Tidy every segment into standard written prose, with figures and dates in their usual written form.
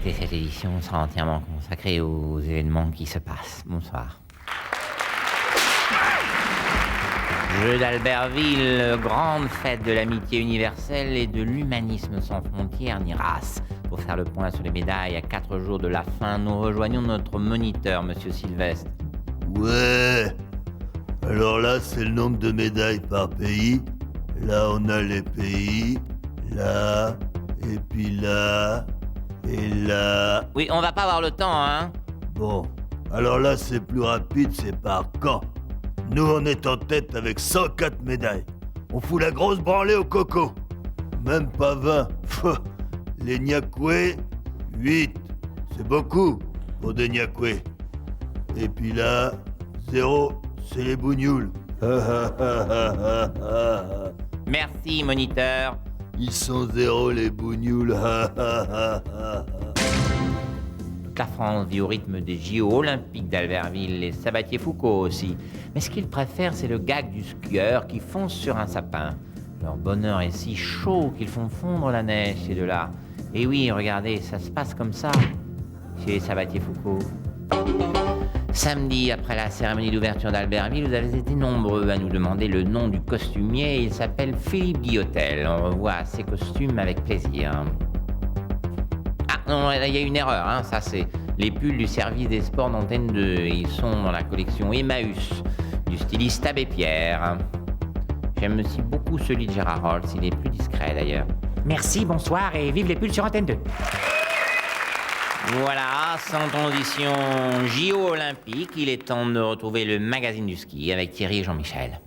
Et cette édition sera entièrement consacrée aux événements qui se passent. Bonsoir. Jeu d'Albertville, grande fête de l'amitié universelle et de l'humanisme sans frontières ni race. Pour faire le point sur les médailles à 4 jours de la fin, nous rejoignons notre moniteur, Monsieur Sylvestre. Ouais. Alors là, c'est le nombre de médailles par pays. Là, on a les pays. Là, et puis là, et là. Oui, on va pas avoir le temps, hein. Bon, alors là, c'est plus rapide, c'est par camp. Nous, on est en tête avec 104 médailles. On fout la grosse branlée au coco. Même pas 20. Les Niakoué, 8. C'est beaucoup pour des Niakoué. Et puis là, 0, c'est les Bougnoules. Merci, moniteur. Ils sont 0, les Bougnoules. La France vit au rythme des JO olympiques d'Albertville, les Sabatier Foucault aussi. Mais ce qu'ils préfèrent, c'est le gag du skieur qui fonce sur un sapin. Leur bonheur est si chaud qu'ils font fondre la neige, ces deux-là. Et oui, regardez, ça se passe comme ça, chez les Sabatier Foucault. Samedi, après la cérémonie d'ouverture d'Albertville, vous avez été nombreux à nous demander le nom du costumier. Il s'appelle Philippe Guillotel. On revoit ses costumes avec plaisir. Ah non, il y a une erreur, hein. Ça c'est les pulls du service des sports d'Antenne 2. Ils sont dans la collection Emmaüs, du styliste Abbé Pierre. J'aime aussi beaucoup celui de Gérard Rolls, il est plus discret d'ailleurs. Merci, bonsoir et vive les pulls sur Antenne 2. Voilà, sans transition JO olympique, il est temps de retrouver le magazine du ski avec Thierry et Jean-Michel.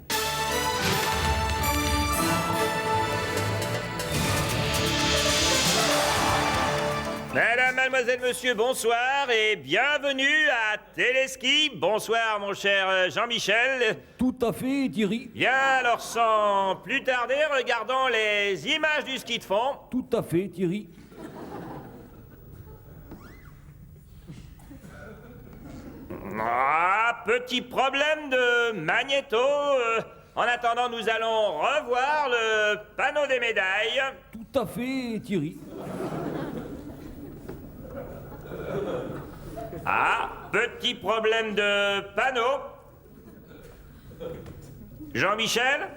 Mesdames, mademoiselles, messieurs, bonsoir et bienvenue à Téléski. Bonsoir mon cher Jean-Michel. Tout à fait, Thierry. Bien, alors sans plus tarder, regardons les images du ski de fond. Tout à fait, Thierry. Ah, petit problème de magnéto. En attendant, nous allons revoir le panneau des médailles. Tout à fait, Thierry. Ah, petit problème de panneau. Jean-Michel?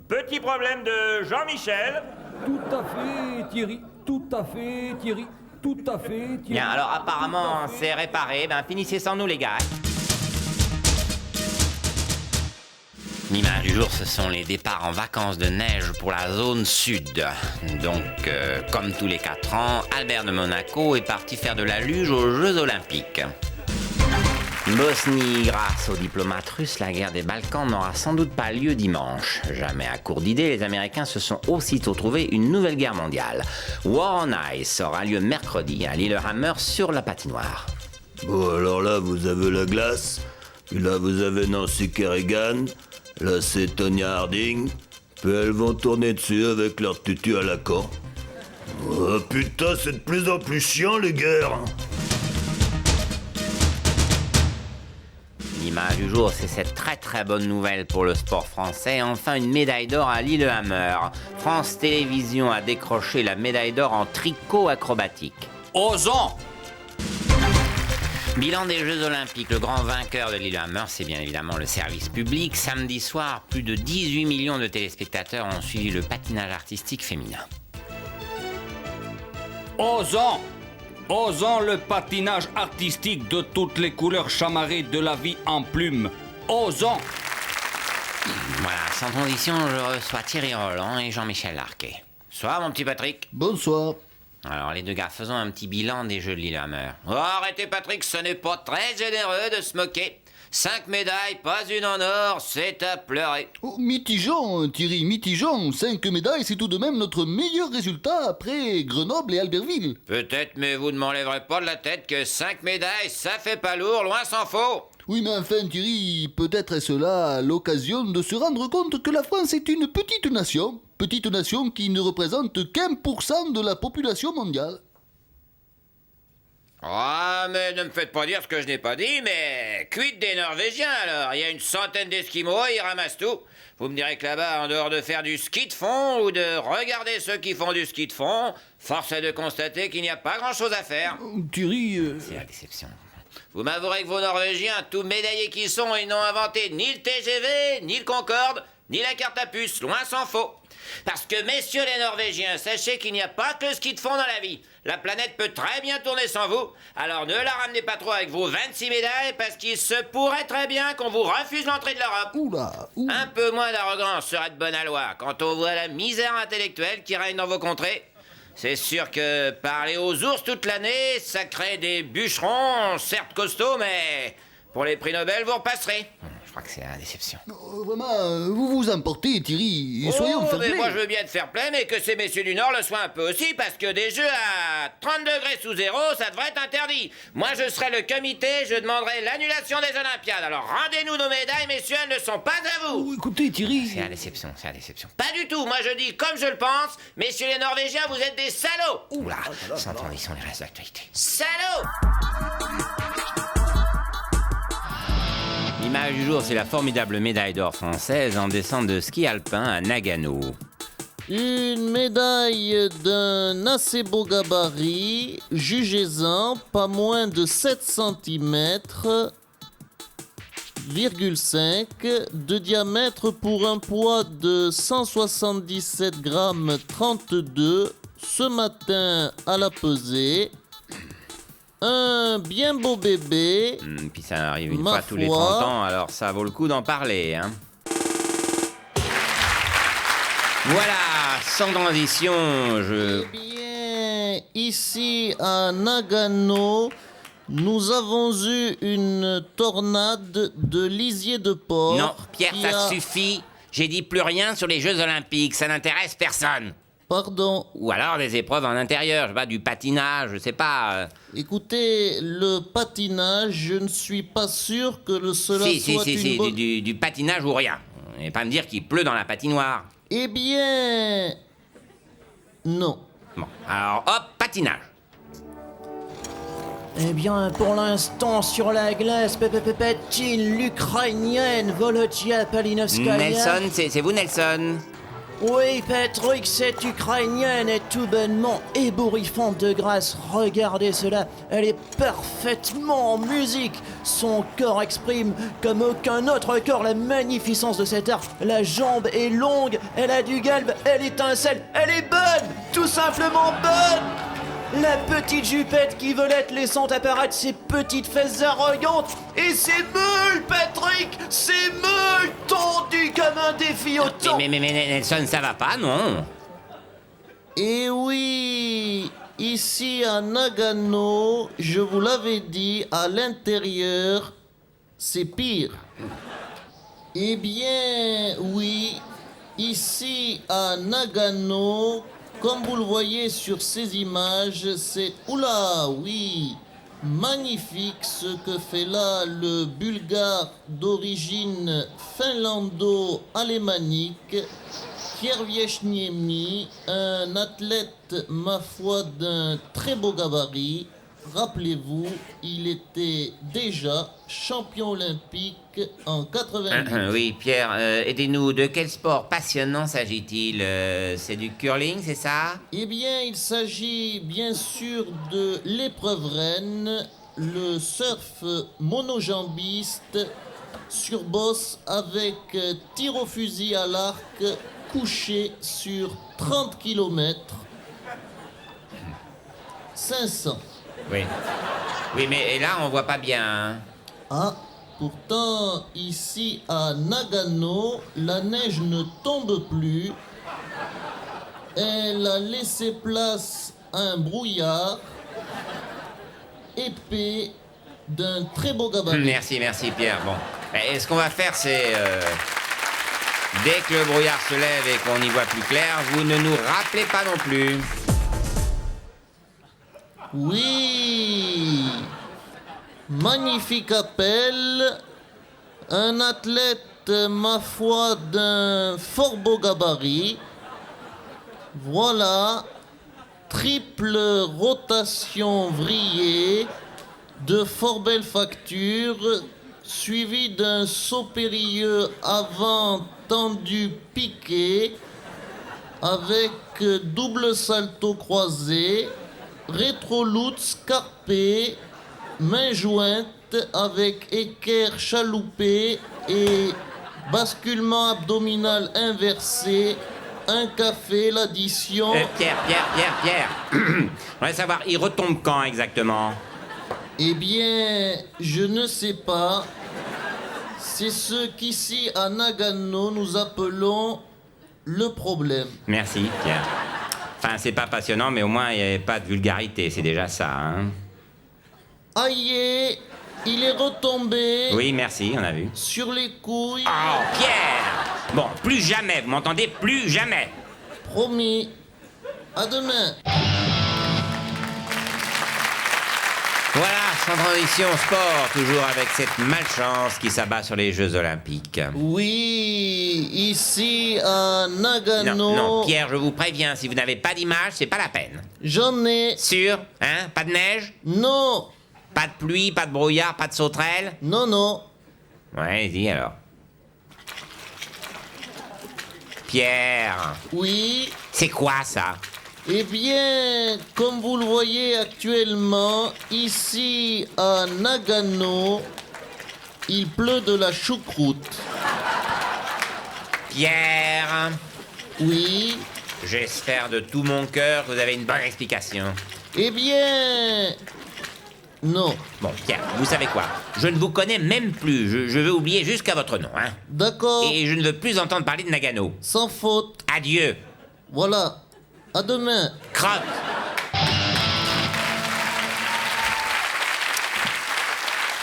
Petit problème de Jean-Michel. Tout à fait, Thierry. Tout à fait, Thierry. Tout à fait, Thierry. Bien, alors apparemment c'est réparé, ben finissez sans nous les gars. L'image du jour, ce sont les départs en vacances de neige pour la zone sud. Donc, comme tous les 4 ans, Albert de Monaco est parti faire de la luge aux Jeux Olympiques. Bosnie, grâce aux diplomates russes, la guerre des Balkans n'aura sans doute pas lieu dimanche. Jamais à court d'idées, les Américains se sont aussitôt trouvé une nouvelle guerre mondiale. War on Ice aura lieu mercredi à Lillehammer sur la patinoire. Bon, alors là, vous avez la glace. Puis là, vous avez Nancy Kerrigan. Là, c'est Tonya Harding. Puis elles vont tourner dessus avec leur tutu à la con. Oh putain, c'est de plus en plus chiant, les guerres. L'image du jour, c'est cette très très bonne nouvelle pour le sport français. Enfin, une médaille d'or à Lillehammer. France Télévisions a décroché la médaille d'or en tricot acrobatique. Osons! Bilan des Jeux Olympiques, le grand vainqueur de Lillehammer, c'est bien évidemment le service public. Samedi soir, plus de 18 millions de téléspectateurs ont suivi le patinage artistique féminin. Osons! Osons le patinage artistique de toutes les couleurs chamarrées de la vie en plumes. Osons! Voilà, sans transition, je reçois Thierry Roland et Jean-Michel Larquet. Bonsoir mon petit Patrick. Bonsoir. Alors les deux gars, faisons un petit bilan des Jeux de Lillehammer. Oh, arrêtez Patrick, ce n'est pas très généreux de se moquer. 5 médailles, pas une en or, c'est à pleurer. Oh, mitigant, Thierry, mitigant. 5 médailles, c'est tout de même notre meilleur résultat après Grenoble et Albertville. Peut-être, mais vous ne m'enlèverez pas de la tête que 5 médailles, ça fait pas lourd, loin s'en faut. Oui, mais enfin, Thierry, peut-être est-ce là l'occasion de se rendre compte que la France est une petite nation. Petite nation qui ne représente qu'1% de la population mondiale. Ah, mais ne me faites pas dire ce que je n'ai pas dit, mais quid des Norvégiens alors? Il y a une centaine d'Esquimaux, ils ramassent tout. Vous me direz que là-bas, en dehors de faire du ski de fond ou de regarder ceux qui font du ski de fond, force est de constater qu'il n'y a pas grand-chose à faire. Thierry, C'est la déception. Vous m'avouerez que vos Norvégiens, tout médaillés qu'ils sont, ils n'ont inventé ni le TGV, ni le Concorde, ni la carte à puce, loin s'en faut. Parce que, messieurs les Norvégiens, sachez qu'il n'y a pas que le ski de fond dans la vie. La planète peut très bien tourner sans vous, alors ne la ramenez pas trop avec vos 26 médailles, parce qu'il se pourrait très bien qu'on vous refuse l'entrée de l'Europe. Un peu moins d'arrogance serait de bonne loi quand on voit la misère intellectuelle qui règne dans vos contrées. C'est sûr que parler aux ours toute l'année, ça crée des bûcherons, certes costauds, mais pour les prix Nobel, vous repasserez. Je crois que c'est la déception. Vraiment, vous vous emportez, Thierry. Soyons fair mais play. moi je veux bien te faire play, mais que ces messieurs du Nord le soient un peu aussi, parce que des jeux à 30 degrés sous zéro, ça devrait être interdit. Moi je serai le comité, je demanderai l'annulation des Olympiades. Alors rendez-nous nos médailles, messieurs, elles ne sont pas à vous. oh, écoutez, Thierry. C'est la déception, c'est la déception. Pas du tout, moi je dis comme je le pense, messieurs les Norvégiens, vous êtes des salauds. Oula, sans transition, les restes d'actualité. Salauds. L'image du jour, c'est la formidable médaille d'or française en descente de ski alpin à Nagano. Une médaille d'un assez beau gabarit, jugez-en, pas moins de 7 cm, 5 de diamètre pour un poids de 177 grammes 32 ce matin à la pesée. Un bien beau bébé. Puis ça arrive une Ma fois tous les foi. 30 ans, alors ça vaut le coup d'en parler, hein. Voilà, sans transition, je... Eh bien, ici à Nagano, nous avons eu une tornade de lisier de porc. Non, Pierre, qui ça a- suffit. J'ai dit plus rien sur les Jeux Olympiques, ça n'intéresse personne. Pardon. Ou alors des épreuves en intérieur, je sais pas, du patinage, je sais pas. Écoutez, le patinage, je ne suis pas sûr que cela Si, soit une bonne... du patinage ou rien. Et pas me dire qu'il pleut dans la patinoire. Eh bien... Non. Bon, alors hop, patinage. Eh bien, pour l'instant, sur la glace, Pépépépétine, l'Ukrainienne Volodya Palinovskaya. Nelson, c'est vous Nelson? Oui, Patrick, cette Ukrainienne est tout bonnement ébouriffante de grâce. Regardez cela, elle est parfaitement en musique. Son corps exprime comme aucun autre corps la magnificence de cet art. La jambe est longue, elle a du galbe, elle étincelle, elle est bonne, tout simplement bonne. La petite jupette qui volette laissant apparaître ses petites fesses arrogantes. Et ses meules, Patrick, ses meules tendues comme un défi au temps. Mais Nelson, ça va pas, non? Eh oui, ici à Nagano, je vous l'avais dit, à l'intérieur, c'est pire. Eh bien, oui, ici à Nagano, comme vous le voyez sur ces images, c'est... Oula, oui, magnifique ce que fait là le Bulgare d'origine finlando-alémanique, Kierwieczniemi, un athlète, ma foi, d'un très beau gabarit. Rappelez-vous, il était déjà champion olympique en 90. Oui, Pierre, aidez-nous. De quel sport passionnant s'agit-il? C'est du curling, c'est ça? Eh bien, il s'agit bien sûr de l'épreuve reine, le surf monojambiste sur bosse avec tir au fusil à l'arc couché sur 30 km. 500. Oui. Oui, mais là, on voit pas bien, hein. Ah, pourtant, ici à Nagano, la neige ne tombe plus. Elle a laissé place à un brouillard épais d'un très beau gabarit. Merci, Pierre. Bon. Et ce qu'on va faire, c'est... dès que le brouillard se lève et qu'on y voit plus clair, vous ne nous rappelez pas non plus. Oui, magnifique appel, un athlète, ma foi, d'un fort beau gabarit. Voilà, triple rotation vrillée de fort belle facture, suivi d'un saut périlleux avant tendu piqué, avec double salto croisé, rétro-lutz carpé, main jointe avec équerre chaloupé et basculement abdominal inversé, un café, l'addition... Pierre. Je voudrais savoir, il retombe quand exactement? Eh bien, je ne sais pas. C'est ce qu'ici à Nagano nous appelons le problème. Merci, Pierre. Enfin, c'est pas passionnant, mais au moins, il n'y avait pas de vulgarité, c'est déjà ça, hein. Aïe, il est retombé. Oui, merci, on a vu. Sur les couilles. Oh, Pierre! Bon, plus jamais, vous m'entendez? Plus jamais! Promis. À demain. Voilà, sans transition, sport, toujours avec cette malchance qui s'abat sur les Jeux Olympiques. Oui, ici à Nagano. Non, Pierre, je vous préviens, si vous n'avez pas d'image, c'est pas la peine. J'en ai. Sûr? Hein? Pas de neige? Non. Pas de pluie, pas de brouillard, pas de sauterelles? Non. Ouais, dis alors. Pierre, Oui. c'est quoi ça? Eh bien, comme vous le voyez actuellement, ici à Nagano, il pleut de la choucroute. Pierre, Oui. j'espère de tout mon cœur que vous avez une bonne explication. Eh bien... Non. Bon, Pierre, vous savez quoi? Je ne vous connais même plus. Je veux oublier jusqu'à votre nom, hein. D'accord. Et je ne veux plus entendre parler de Nagano. Sans faute. Adieu. Voilà. À demain. Crotte.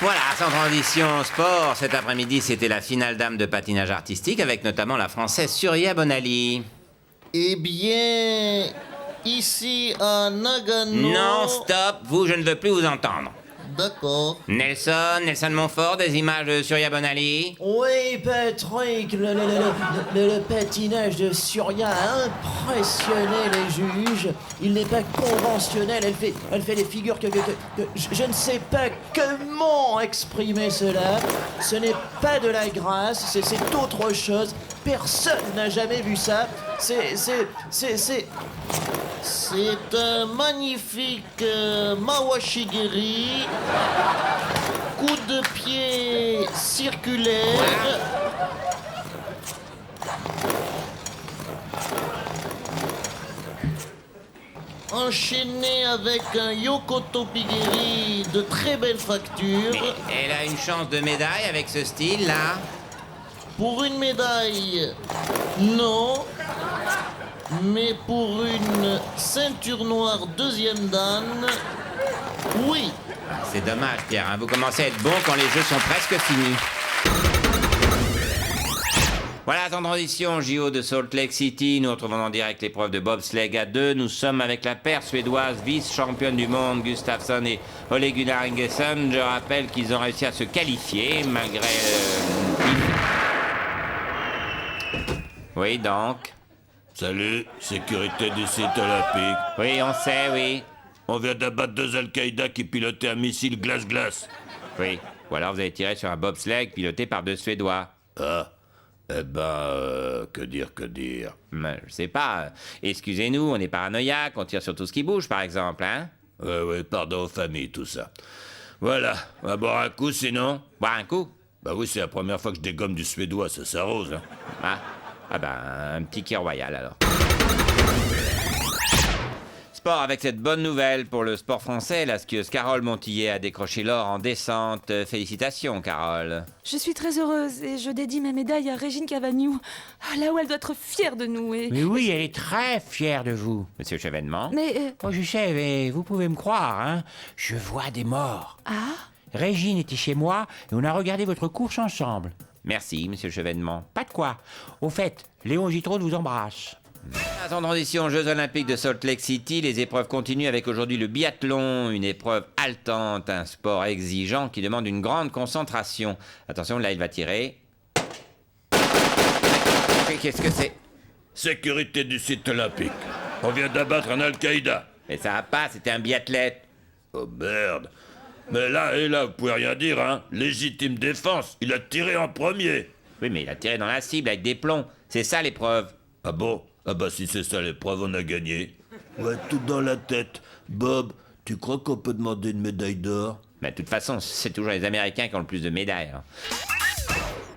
Voilà, sans transition, sport. Cet après-midi, c'était la finale dame de patinage artistique avec notamment la Française Surya Bonali. Eh bien... Ici à Nagano... Non, stop, vous, je ne veux plus vous entendre. D'accord. Nelson Montfort, des images de Surya Bonali. Oui, Patrick, le patinage de Surya a impressionné les juges. Il n'est pas conventionnel, elle fait des figures que je ne sais pas comment exprimer cela. Ce n'est pas de la grâce, c'est autre chose. Personne n'a jamais vu ça. C'est un magnifique Mawashigiri. Coup de pied circulaire. Enchaîné avec un Yokoto Pigiri de très belle facture. Mais elle a une chance de médaille avec ce style-là. Pour une médaille, non. Mais pour une ceinture noire deuxième dan, oui. C'est dommage, Pierre, hein. Vous commencez à être bon quand les jeux sont presque finis. Voilà, sans transition, JO de Salt Lake City. Nous retrouvons en direct l'épreuve de bobsleigh à 2. Nous sommes avec la paire suédoise, vice-championne du monde, Gustafsson et Ole Gunnar Ingesson. Je rappelle qu'ils ont réussi à se qualifier, malgré... Oui, donc... Salut, sécurité du site olympique. Oui, on sait, oui. On vient d'abattre 2 Al-Qaïda qui pilotaient un missile glace-glace. Oui, ou alors vous avez tiré sur un bobsleigh piloté par 2 Suédois. Ah, eh ben, que dire. Mais, je sais pas, excusez-nous, on est paranoïaque, on tire sur tout ce qui bouge, par exemple, hein? Ouais, pardon aux familles, tout ça. Voilà, on va boire un coup sinon. Boire un coup? Bah oui, c'est la première fois que je dégomme du suédois, ça s'arrose, hein. Ah ben, un petit quai royal, alors. Sport avec cette bonne nouvelle pour le sport français. La skieuse Carole Montillet a décroché l'or en descente. Félicitations, Carole. Je suis très heureuse et je dédie ma médaille à Régine Cavagnou. Là où elle doit être fière de nous et... Mais oui, elle est très fière de vous. Monsieur Chevènement. Mais... Oh, je sais, mais vous pouvez me croire, hein. Je vois des morts. Ah? Régine était chez moi et on a regardé votre course ensemble. Merci, monsieur Chevènement. Pas de quoi. Au fait, Léon Gitrone vous embrasse. En transition, Jeux Olympiques de Salt Lake City, les épreuves continuent avec aujourd'hui le biathlon, une épreuve haletante, un sport exigeant qui demande une grande concentration. Attention, là, il va tirer. Qu'est-ce que c'est? Sécurité du site olympique. On vient d'abattre un Al-Qaïda. Mais ça va pas, c'était un biathlète. Oh merde. Mais là, vous pouvez rien dire, hein. Légitime défense, il a tiré en premier. Oui, mais il a tiré dans la cible avec des plombs. C'est ça l'épreuve. Ah bon? Ah bah si c'est ça l'épreuve, on a gagné. Ouais, tout dans la tête. Bob, tu crois qu'on peut demander une médaille d'or? Mais de toute façon, c'est toujours les Américains qui ont le plus de médailles. Hein.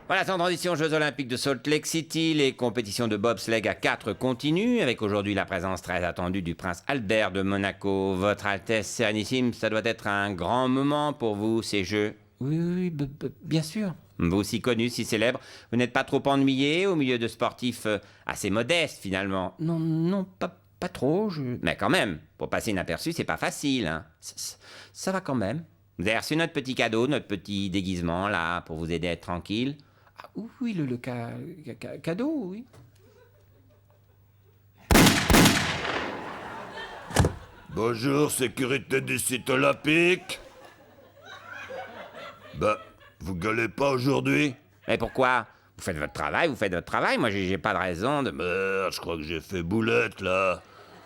Voilà, sans transition, Jeux Olympiques de Salt Lake City, les compétitions de bobsleigh à 4 continuent, avec aujourd'hui la présence très attendue du prince Albert de Monaco. Votre Altesse Sérénissime, ça doit être un grand moment pour vous, ces Jeux. Oui, bien sûr. Vous si connu, si célèbre, vous n'êtes pas trop ennuyé au milieu de sportifs assez modestes, finalement. Non, pas trop, Mais quand même, pour passer inaperçu, c'est pas facile, hein. Ça va quand même. Vous avez reçu notre petit cadeau, notre petit déguisement, là, pour vous aider à être tranquille. Ah, oui, le cadeau, oui. Bonjour, sécurité du site olympique. Bah, vous gueulez pas aujourd'hui? Mais pourquoi? Vous faites votre travail, moi j'ai pas de raison de... Merde, je crois que j'ai fait boulette, là.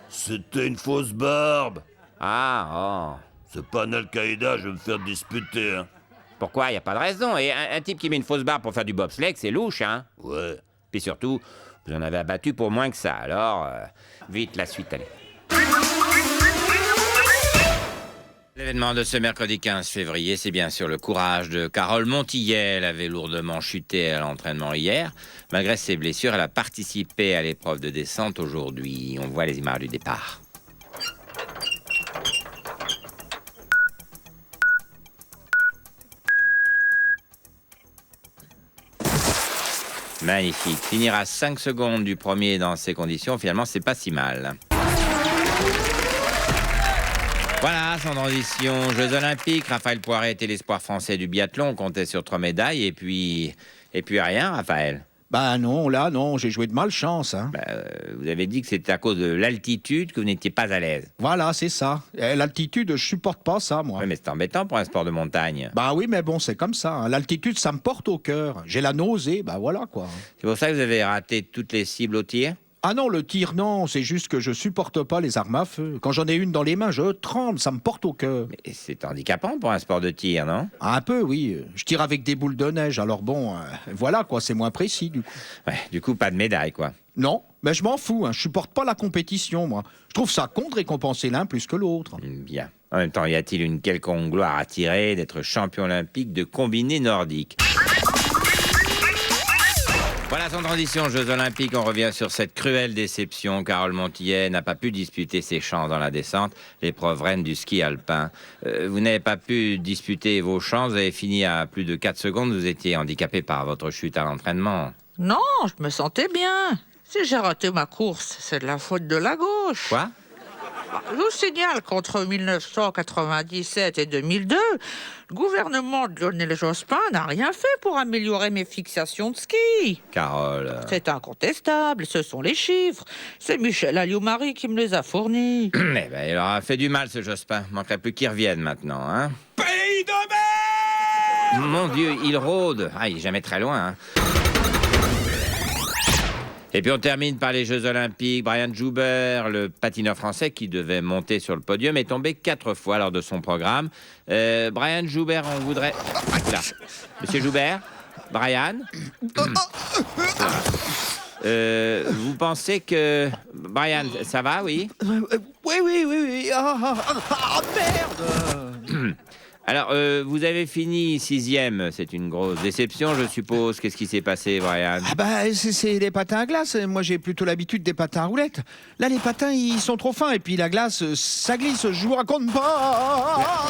C'était une fausse barbe. Ah, oh. C'est pas un Al-Qaïda, je vais me faire disputer, hein. Pourquoi? Y a pas de raison. Et un type qui met une fausse barbe pour faire du bobsleigh, c'est louche, hein. Ouais. Puis surtout, vous en avez abattu pour moins que ça, alors... vite, la suite, allez. L'événement de ce mercredi 15 février, c'est bien sûr le courage de Carole Montillet. Elle avait lourdement chuté à l'entraînement hier. Malgré ses blessures, elle a participé à l'épreuve de descente aujourd'hui. On voit les images du départ. Magnifique. Finir à 5 secondes du premier dans ces conditions, finalement, c'est pas si mal. Voilà, sans transition, Jeux Olympiques. Raphaël Poiré était l'espoir français du biathlon. On comptait sur 3 médailles et puis rien, Raphaël. Bah non, j'ai joué de malchance. Hein. Vous avez dit que c'était à cause de l'altitude que vous n'étiez pas à l'aise. Voilà, c'est ça. L'altitude, je supporte pas ça, moi. Oui, mais c'est embêtant pour un sport de montagne. Bah oui, mais bon, c'est comme ça. Hein. L'altitude, ça me porte au cœur. J'ai la nausée, bah voilà quoi. C'est pour ça que vous avez raté toutes les cibles au tir? Ah non, le tir, non, c'est juste que je supporte pas les armes à feu. Quand j'en ai une dans les mains, je tremble, ça me porte au cœur. Mais c'est handicapant pour un sport de tir, non? Un peu, oui. Je tire avec des boules de neige, alors bon, voilà quoi, c'est moins précis du coup. Ouais, du coup, pas de médaille, quoi. Non, mais je m'en fous, hein. Je supporte pas la compétition, moi. Je trouve ça con de récompenser l'un plus que l'autre. Bien. En même temps, y a-t-il une quelconque gloire à tirer d'être champion olympique de combiné nordique? Voilà, sans transition, Jeux Olympiques, on revient sur cette cruelle déception. Carole Montillet n'a pas pu disputer ses chances dans la descente, l'épreuve reine du ski alpin. Vous n'avez pas pu disputer vos chances, vous avez fini à plus de 4 secondes, vous étiez handicapé par votre chute à l'entraînement. Non, je me sentais bien. Si j'ai raté ma course, c'est de la faute de la gauche. Quoi? Je vous signale qu'entre 1997 et 2002, le gouvernement de Lionel Jospin n'a rien fait pour améliorer mes fixations de ski. Carole... C'est incontestable, ce sont les chiffres. C'est Michel Alliot-Marie qui me les a fournis. Eh ben, il aura fait du mal, ce Jospin. Manquerait plus qu'il revienne maintenant, hein. Pays de mer! Mon Dieu, il rôde. Ah, il est jamais très loin, hein. Et puis on termine par les Jeux Olympiques. Brian Joubert, le patineur français qui devait monter sur le podium, est tombé 4 fois lors de son programme. Brian Joubert, on voudrait... Là. Monsieur Joubert? Brian? Vous pensez que... Brian, ça va, oui? Oui. Ah, merde! Alors, vous avez fini 6e, c'est une grosse déception, je suppose. Qu'est-ce qui s'est passé, Brian? Ah bah, c'est les patins à glace. Moi, j'ai plutôt l'habitude des patins à roulettes. Là, les patins, ils sont trop fins. Et puis, la glace, ça glisse. Je vous raconte pas.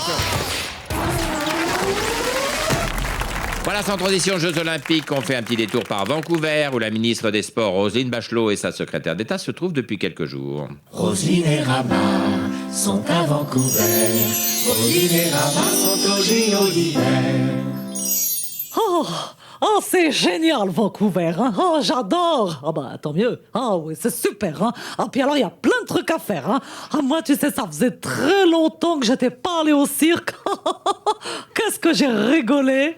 Voilà, sans transition, Jeux Olympiques. On fait un petit détour par Vancouver, où la ministre des Sports, Roselyne Bachelot, et sa secrétaire d'État se trouvent depuis quelques jours. Roselyne et Rabat sont à Vancouver. Roselyne et Rabat sont au JO d'hiver. Oh, c'est génial, Vancouver, hein. Oh, j'adore. Ah bah, tant mieux. Ah oui, c'est super, hein. Ah, puis alors, il y a plein de trucs à faire, hein. Ah, moi, tu sais, ça faisait très longtemps que j'étais pas allée au cirque. Qu'est-ce que j'ai rigolé.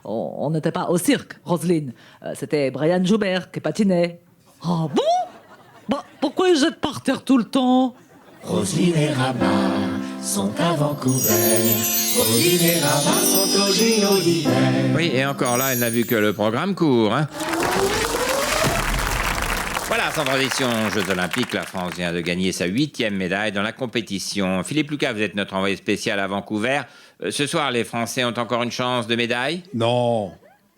On n'était pas au cirque, Roselyne. C'était Brian Joubert qui patinait. Ah bon? Bah, pourquoi ils jettent par terre tout le temps? Roselyne et Rama sont à Vancouver. Roselyne et Rama sont au JO d'hiver. Oui, et encore là, elle n'a vu que le programme court, hein. Voilà, sans transition, Jeux Olympiques, la France vient de gagner sa 8e médaille dans la compétition. Philippe Lucas, vous êtes notre envoyé spécial à Vancouver. Ce soir, les Français ont encore une chance de médaille? Non.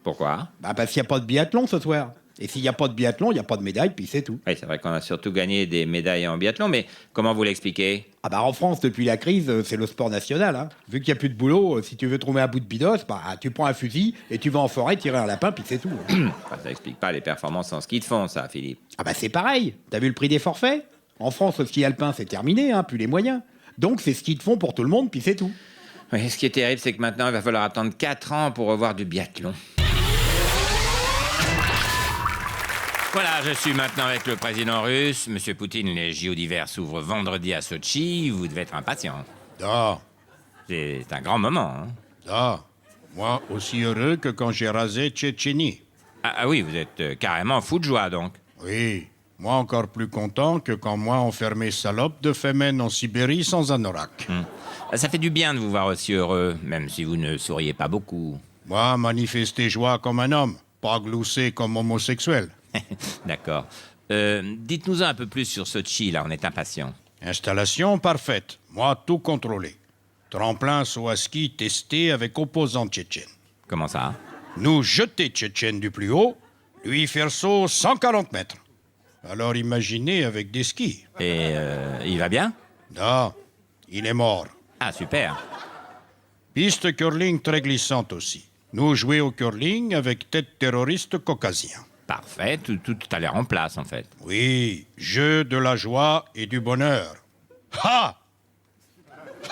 Pourquoi? Parce qu'il n'y a pas de biathlon ce soir. Et s'il n'y a pas de biathlon, il n'y a pas de médaille, puis c'est tout. Oui, c'est vrai qu'on a surtout gagné des médailles en biathlon, mais comment vous l'expliquez? En France, depuis la crise, c'est le sport national. Hein. Vu qu'il n'y a plus de boulot, si tu veux trouver un bout de bidosse, tu prends un fusil et tu vas en forêt tirer un lapin, puis c'est tout. Ça n'explique pas les performances en ski de fond, ça, Philippe. C'est pareil. T'as vu le prix des forfaits? En France, le ski alpin, c'est terminé, plus les moyens. Donc c'est ski de fond pour tout le monde, puis c'est tout. Oui, ce qui est terrible, c'est que maintenant, il va falloir attendre 4 ans pour revoir du biathlon. Voilà, je suis maintenant avec le président russe. Monsieur Poutine, les JO d'hiver s'ouvrent vendredi à Sotchi. Vous devez être impatient. C'est un grand moment, hein. Moi aussi heureux que quand j'ai rasé Tchétchénie. Ah oui, vous êtes carrément fou de joie, donc. Oui, moi encore plus content que quand moi enfermé salope de Femen en Sibérie sans anorak. Ça fait du bien de vous voir aussi heureux, même si vous ne souriez pas beaucoup. Moi, manifester joie comme un homme, pas glousser comme homosexuel. D'accord. Dites-nous un peu plus sur Sotchi, là, on est impatient. Installation parfaite. Moi, tout contrôlé. Tremplin saut à ski testé avec opposants tchétchènes. Comment ça? Nous jeter Tchétchène du plus haut, lui faire saut 140 mètres. Alors imaginez avec des skis. Et il va bien? Non, il est mort. Ah, super. Piste curling très glissante aussi. Nous jouer au curling avec tête terroriste caucasien. Parfait, tout a l'air en place, en fait. Oui, jeu de la joie et du bonheur. Ha!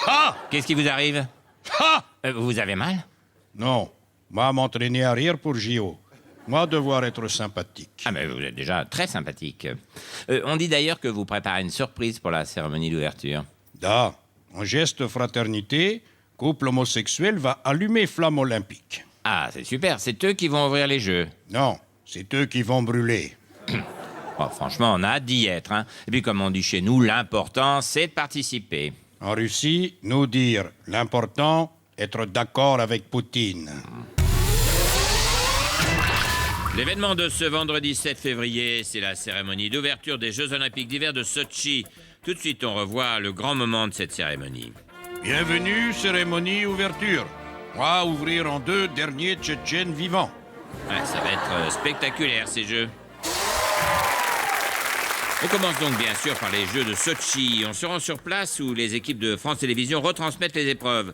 Ha! Qu'est-ce qui vous arrive? Ha! Vous avez mal? Non, moi m'entraîner à rire pour JO. Moi devoir être sympathique. Ah mais vous êtes déjà très sympathique. On dit d'ailleurs que vous préparez une surprise pour la cérémonie d'ouverture. En geste fraternité, couple homosexuel va allumer flamme olympique. Ah, c'est super, c'est eux qui vont ouvrir les Jeux. Non, c'est eux qui vont brûler. Franchement, on a hâte d'y être. Hein. Et puis, comme on dit chez nous, l'important, c'est de participer. En Russie, nous dire l'important, être d'accord avec Poutine. L'événement de ce vendredi 7 février, c'est la cérémonie d'ouverture des Jeux Olympiques d'hiver de Sotchi. Tout de suite, on revoit le grand moment de cette cérémonie. Bienvenue, cérémonie ouverture. Moi, ouvrir en 2 derniers Tchétchènes vivants. Ouais, ça va être spectaculaire, ces Jeux. On commence donc bien sûr par les Jeux de Sotchi. On se rend sur place où les équipes de France Télévisions retransmettent les épreuves.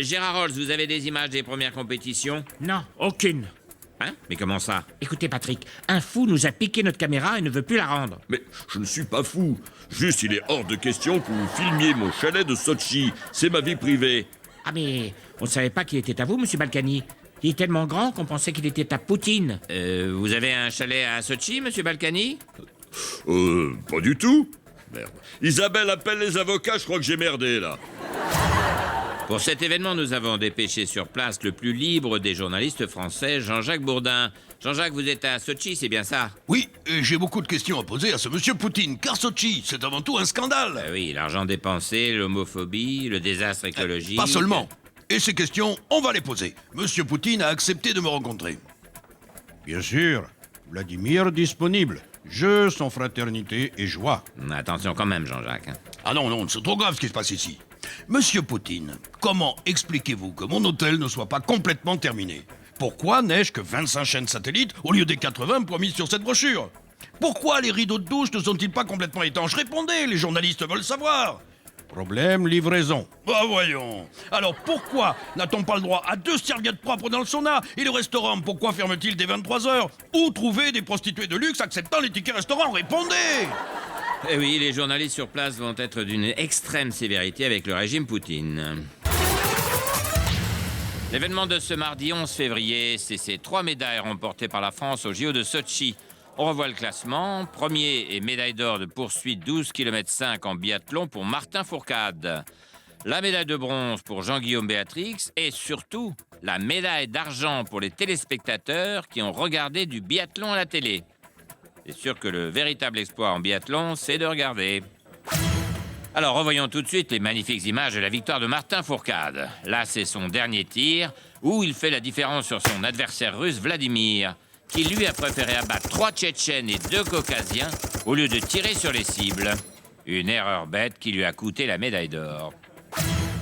Gérard Rolls, vous avez des images des premières compétitions? Non, aucune. Hein? Mais comment ça? Écoutez, Patrick, un fou nous a piqué notre caméra et ne veut plus la rendre. Mais je ne suis pas fou. Juste, il est hors de question que vous filmiez mon chalet de Sotchi. C'est ma vie privée. Ah mais, on ne savait pas qu'il était à vous, monsieur Balkany. Il est tellement grand qu'on pensait qu'il était à Poutine. Vous avez un chalet à Sotchi, monsieur Balkany? Pas du tout. Merde. Isabelle appelle les avocats, je crois que j'ai merdé, là. Pour cet événement, nous avons dépêché sur place le plus libre des journalistes français, Jean-Jacques Bourdin. Jean-Jacques, vous êtes à Sotchi, c'est bien ça? Oui, et j'ai beaucoup de questions à poser à ce monsieur Poutine, car Sotchi, c'est avant tout un scandale. Oui, l'argent dépensé, l'homophobie, le désastre écologique... Pas seulement. Et ces questions, on va les poser. Monsieur Poutine a accepté de me rencontrer. Bien sûr, Vladimir disponible. Jeux sans fraternité et joie. Attention quand même, Jean-Jacques. Ah non, c'est trop grave ce qui se passe ici. Monsieur Poutine, comment expliquez-vous que mon hôtel ne soit pas complètement terminé? Pourquoi n'ai-je que 25 chaînes satellites au lieu des 80 promises sur cette brochure? Pourquoi les rideaux de douche ne sont-ils pas complètement étanches? Répondez, les journalistes veulent savoir. Problème livraison. Voyons. Alors pourquoi n'a-t-on pas le droit à 2 serviettes propres dans le sauna? Et le restaurant, pourquoi ferme-t-il dès 23h? Où trouver des prostituées de luxe acceptant les tickets restaurants? Répondez. Eh oui, les journalistes sur place vont être d'une extrême sévérité avec le régime Poutine. L'événement de ce mardi 11 février, c'est ces 3 médailles remportées par la France au JO de Sotchi. On revoit le classement. Premier et médaille d'or de poursuite 12 km 5 en biathlon pour Martin Fourcade. La médaille de bronze pour Jean-Guillaume Béatrix et surtout la médaille d'argent pour les téléspectateurs qui ont regardé du biathlon à la télé. C'est sûr que le véritable exploit en biathlon, c'est de regarder. Alors, revoyons tout de suite les magnifiques images de la victoire de Martin Fourcade. Là, c'est son dernier tir, où il fait la différence sur son adversaire russe Vladimir, qui lui a préféré abattre 3 Tchétchènes et 2 Caucasiens au lieu de tirer sur les cibles. Une erreur bête qui lui a coûté la médaille d'or.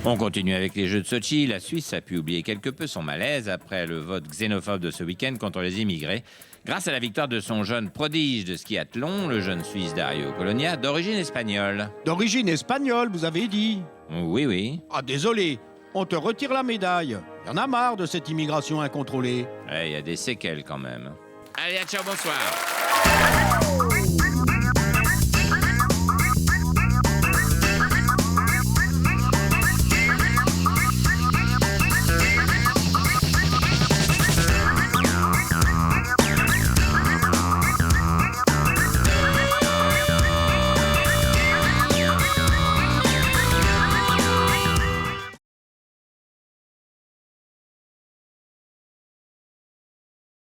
On continue avec les Jeux de Sotchi. La Suisse a pu oublier quelque peu son malaise après le vote xénophobe de ce week-end contre les immigrés, grâce à la victoire de son jeune prodige de skiathlon, le jeune Suisse Dario Colonia, d'origine espagnole. D'origine espagnole, vous avez dit? Oui, oui. Ah, désolé, on te retire la médaille. Y en a marre de cette immigration incontrôlée. Il y a des séquelles quand même. Allez, ciao, bonsoir.